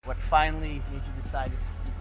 What finally made you decide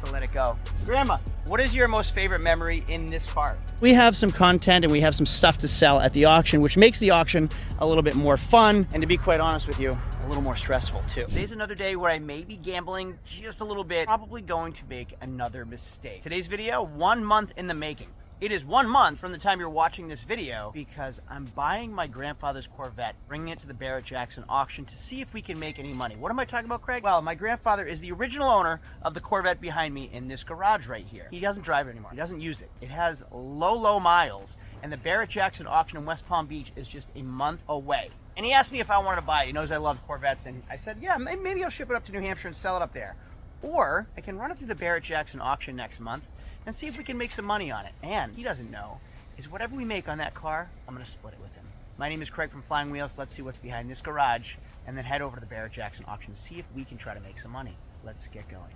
to let it go? Grandma, what is your most favorite memory in this car? We have some content and we have some stuff to sell at the auction, which makes the auction a little bit more fun, and to be quite honest with you, a little more stressful too. Today's another day where I may be gambling just a little bit, probably going to make another mistake. Today's video, 1 month in the making. It is 1 month from the time you're watching this video because I'm buying my grandfather's Corvette, bringing it to the Barrett-Jackson auction to see if we can make any money. What am I talking about, Craig? Well, my grandfather is the original owner of the Corvette behind me in this garage right here. He doesn't drive it anymore. He doesn't use it. It has low miles, and the Barrett-Jackson auction in West Palm Beach is just a month away. And he asked me if I wanted to buy it. He knows I love Corvettes, and I said, yeah, maybe I'll ship it up to New Hampshire and sell it up there. Or I can run it through the Barrett-Jackson auction next month and see if we can make some money on it. And he doesn't know is whatever we make on that car, I'm gonna split it with him. My name is Craig from Flying Wheels. Let's see what's behind this garage and then head over to the Barrett-Jackson auction to see if we can try to make some money. Let's get going.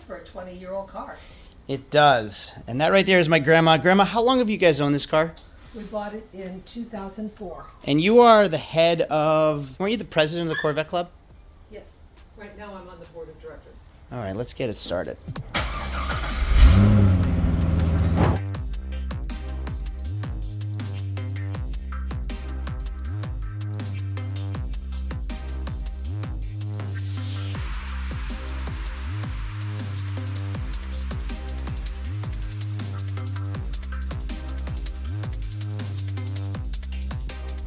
For a 20-year-old car. It does. And that right there is my grandma. Grandma, how long have you guys owned this car? We bought it in 2004. And you are the head of, weren't you the president of the Corvette Club? Yes. Right now I'm on the board of directors. All right, let's get it started.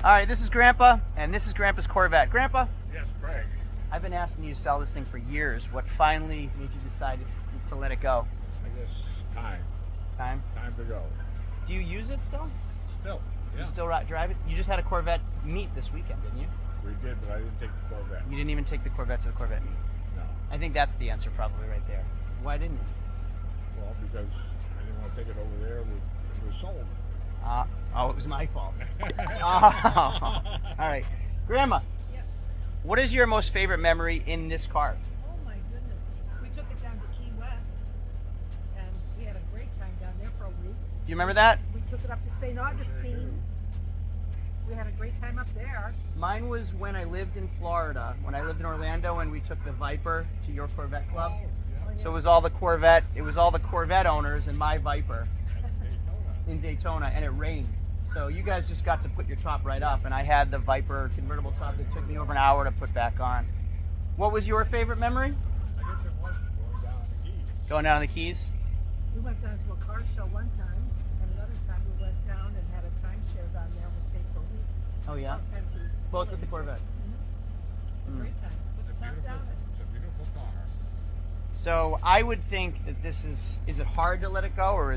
All right, this is Grandpa, and this is Grandpa's Corvette. Grandpa? Yes, Craig. I've been asking you to sell this thing for years. What finally made you decide to let it go? I guess time. Time? Time to go. Do you use it still? Still, yeah. You still drive it? You just had a Corvette meet this weekend, didn't you? We did, but I didn't take the Corvette. You didn't even take the Corvette to the Corvette meet? No. I think that's the answer probably right there. Why didn't you? Well, because I didn't want to take it over there. It was sold. Oh, it was my fault. Oh. All right. Grandma. Yes. What is your most favorite memory in this car? Oh my goodness. We took it down to Key West and we had a great time down there for a week. Do you remember that? We took it up to St. Augustine. We had a great time up there. Mine was when I lived in Florida, when I lived in Orlando, and we took the Viper to your Corvette Club. Oh, yeah. So it was all the Corvette owners and my Viper in Daytona, and it rained. So you guys just got to put your top right up, and I had the Viper convertible top that took me over an hour to put back on. What was your favorite memory? I guess it was going down the Keys. Going down to the Keys? We went down to a car show one time, and another time we went down and had a timeshare down there and we stayed for a week. Oh yeah? Both with the Corvette. Mm-hmm. Great time. Put the top down. It's a beautiful car. So I would think that this is it hard to let it go, or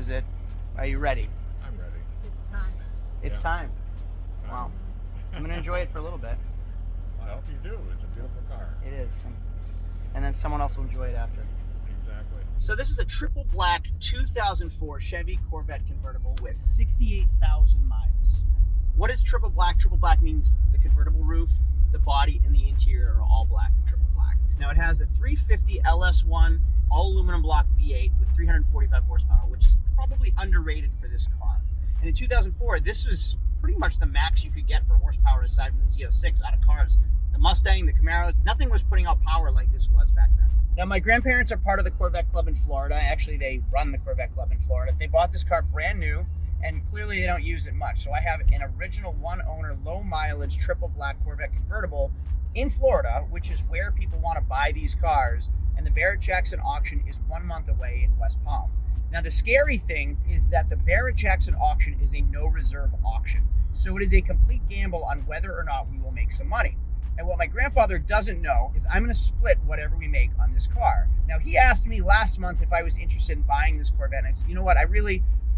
are you ready? I'm ready. It's time. It's Yeah. time. Wow. I'm gonna enjoy it for a little bit. I hope you do. It's a beautiful car. It is. And then someone else will enjoy it after. Exactly. So this is a triple black 2004 Chevy Corvette Convertible with 68,000 miles. What is triple black? Triple black means the convertible roof, the body, and the interior are all black, triple black. Now it has a 350 LS1 all aluminum block V8 with 345 horsepower, which is probably underrated for this car. And in 2004, this was pretty much the max you could get for horsepower aside from the Z06 out of cars. The Mustang, the Camaro, nothing was putting out power like this was back then. Now, my grandparents are part of the Corvette Club in Florida. Actually, they run the Corvette Club in Florida. They bought this car brand new, and clearly they don't use it much. So I have an original one-owner, low-mileage, triple black Corvette Convertible in Florida, which is where people want to buy these cars. And the Barrett-Jackson auction is 1 month away in West Palm. Now, the scary thing is that the Barrett-Jackson auction is a no-reserve auction. So it is a complete gamble on whether or not we will make some money. And what my grandfather doesn't know is I'm going to split whatever we make on this car. Now, he asked me last month if I was interested in buying this Corvette. And I said, you know what? I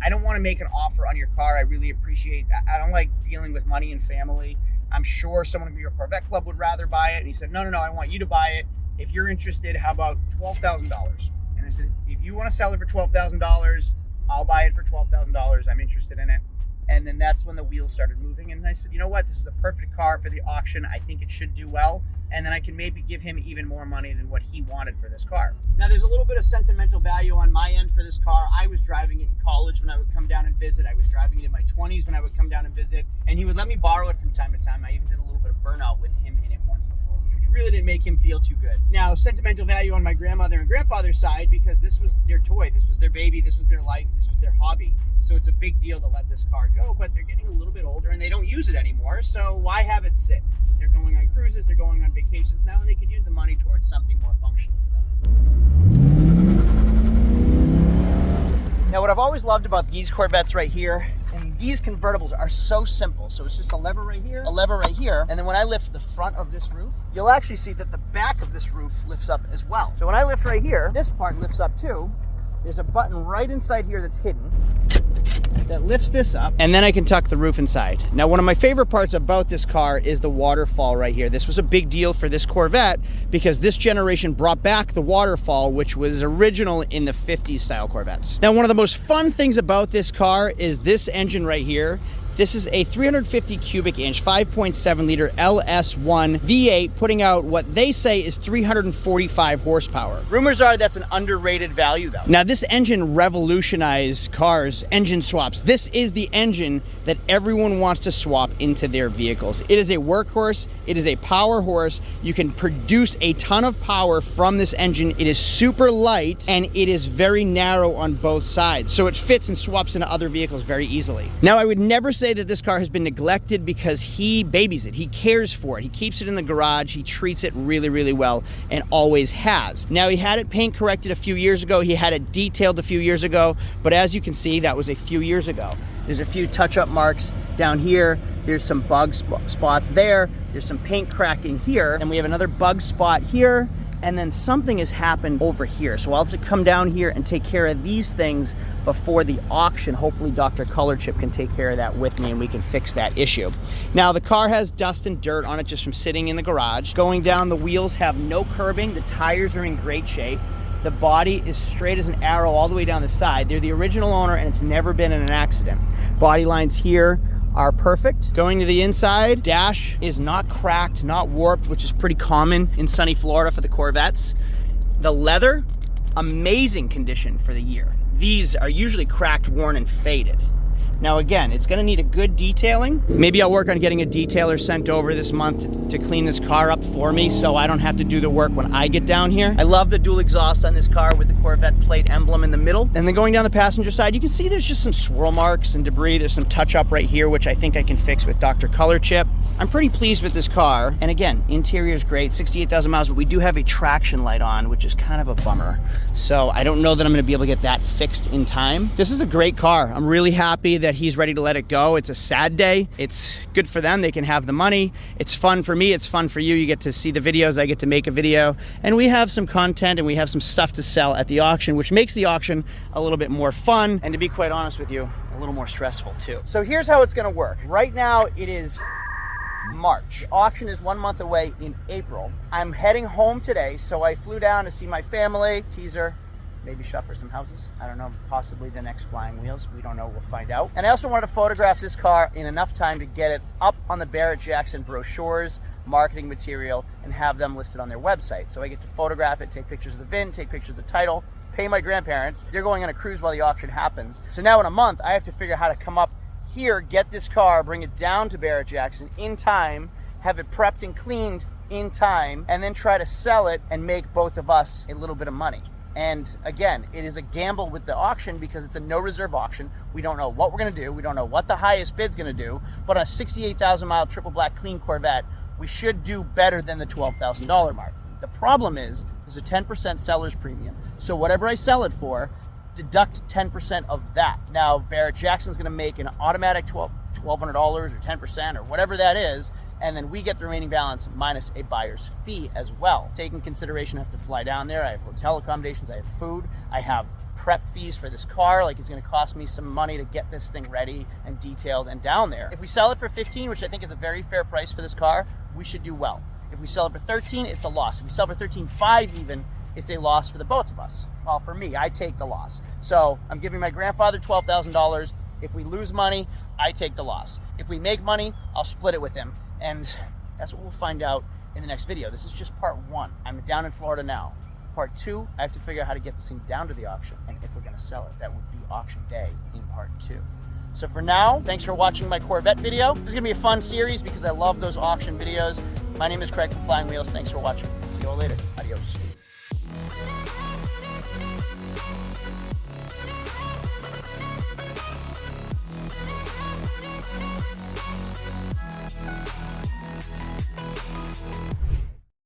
don't want to make an offer on your car. I really appreciate, I don't like dealing with money and family. I'm sure someone in your Corvette Club would rather buy it. And he said, no, I want you to buy it. If you're interested, how about $12,000? And I said, if you want to sell it for $12,000, I'll buy it for $12,000. I'm interested in it. And then that's when the wheels started moving. And I said, you know what? This is a perfect car for the auction. I think it should do well. And then I can maybe give him even more money than what he wanted for this car. Now, there's a little bit of sentimental value on my end for this car. I was driving it in college when I would come down and visit. I was driving it in my 20s when I would come down and visit. And he would let me borrow it from time to time. I even did a little bit of burnout with him in it once before, which really didn't make him feel too good. Now, sentimental value on my grandmother and grandfather's side, because this was their toy, this was their baby, this was their life, this was their hobby. So it's a big deal to let this car go, but they're getting a little bit older and they don't use it anymore. So why have it sit? They're going on cruises, they're going on vacations now, and they could use the money towards something more functional for them. Now, what I've always loved about these Corvettes right here, and these convertibles are so simple. So it's just a lever right here, a lever right here, and then when I lift the front of this roof, you'll actually see that the back of this roof lifts up as well. So when I lift right here, this part lifts up too. There's a button right inside here that's hidden that lifts this up, and then I can tuck the roof inside. Now, one of my favorite parts about this car is the waterfall right here. This was a big deal for this Corvette because this generation brought back the waterfall, which was original in the 50s style Corvettes. Now, one of the most fun things about this car is this engine right here. This is a 350 cubic inch, 5.7 liter LS1 V8, putting out what they say is 345 horsepower. Rumors are that's an underrated value though. Now, this engine revolutionized cars, engine swaps. This is the engine that everyone wants to swap into their vehicles. It is a workhorse, it is a power horse. You can produce a ton of power from this engine. It is super light and it is very narrow on both sides. So it fits and swaps into other vehicles very easily. Now, I would never say that this car has been neglected because he babies it. He cares for it. He keeps it in the garage. He treats it really, really well and always has. Now, he had it paint corrected a few years ago. He had it detailed a few years ago, but as you can see, that was a few years ago. There's a few touch-up marks down here. There's some bug spots there. There's some paint cracking here, and we have another bug spot here. And then something has happened over here. So I'll have to come down here and take care of these things before the auction. Hopefully Dr. Color Chip can take care of that with me and we can fix that issue. Now, the car has dust and dirt on it just from sitting in the garage. Going down, the wheels have no curbing. The tires are in great shape. The body is straight as an arrow all the way down the side. They're the original owner and it's never been in an accident. Body lines here are perfect. Going to the inside, dash is not cracked, not warped, which is pretty common in sunny Florida for the Corvettes. The leather, amazing condition for the year. These are usually cracked, worn, and faded. Now again, it's gonna need a good detailing. Maybe I'll work on getting a detailer sent over this month to clean this car up for me so I don't have to do the work when I get down here. I love the dual exhaust on this car with the Corvette plate emblem in the middle. And then going down the passenger side, you can see there's just some swirl marks and debris. There's some touch up right here, which I think I can fix with Dr. Color Chip. I'm pretty pleased with this car. And again, interior is great, 68,000 miles, but we do have a traction light on, which is kind of a bummer. So I don't know that I'm gonna be able to get that fixed in time. This is a great car. I'm really happy that he's ready to let it go. It's a sad day. It's good for them. They can have the money. It's fun for me. It's fun for you. You get to see the videos. I get to make a video. And we have some content and we have some stuff to sell at the auction, which makes the auction a little bit more fun. And to be quite honest with you, a little more stressful too. So here's how it's gonna work. Right now it is March. The auction is 1 month away in April. I'm heading home today, so I flew down to see my family, teaser, maybe shop for some houses. I don't know, possibly the next Flying Wheels. We don't know, we'll find out. And I also wanted to photograph this car in enough time to get it up on the Barrett-Jackson brochures, marketing material, and have them listed on their website. So I get to photograph it, take pictures of the VIN, take pictures of the title, pay my grandparents. They're going on a cruise while the auction happens. So now in a month, I have to figure out how to come up here, get this car, bring it down to Barrett-Jackson in time, have it prepped and cleaned in time, and then try to sell it and make both of us a little bit of money. And again, it is a gamble with the auction because it's a no reserve auction. We don't know what we're gonna do. We don't know what the highest bid's gonna do, but on a 68,000 mile triple black clean Corvette, we should do better than the $12,000 mark. The problem is there's a 10% seller's premium. So whatever I sell it for, deduct 10% of that. Now, Barrett-Jackson's gonna make an automatic $1,200 or 10% or whatever that is, and then we get the remaining balance minus a buyer's fee as well. Taking consideration, I have to fly down there, I have hotel accommodations, I have food, I have prep fees for this car. Like, it's gonna cost me some money to get this thing ready and detailed and down there. If we sell it for 15, which I think is a very fair price for this car, we should do well. If we sell it for 13, it's a loss. If we sell it for 13.5 even, it's a loss for the both of us. Well, for me, I take the loss. So I'm giving my grandfather $12,000. If we lose money, I take the loss. If we make money, I'll split it with him. And that's what we'll find out in the next video. This is just part 1. I'm down in Florida now. Part 2, I have to figure out how to get this thing down to the auction. And if we're gonna sell it, that would be auction day in part 2. So for now, thanks for watching my Corvette video. This is gonna be a fun series because I love those auction videos. My name is Craig from Flying Wheels. Thanks for watching. See you all later. Adios.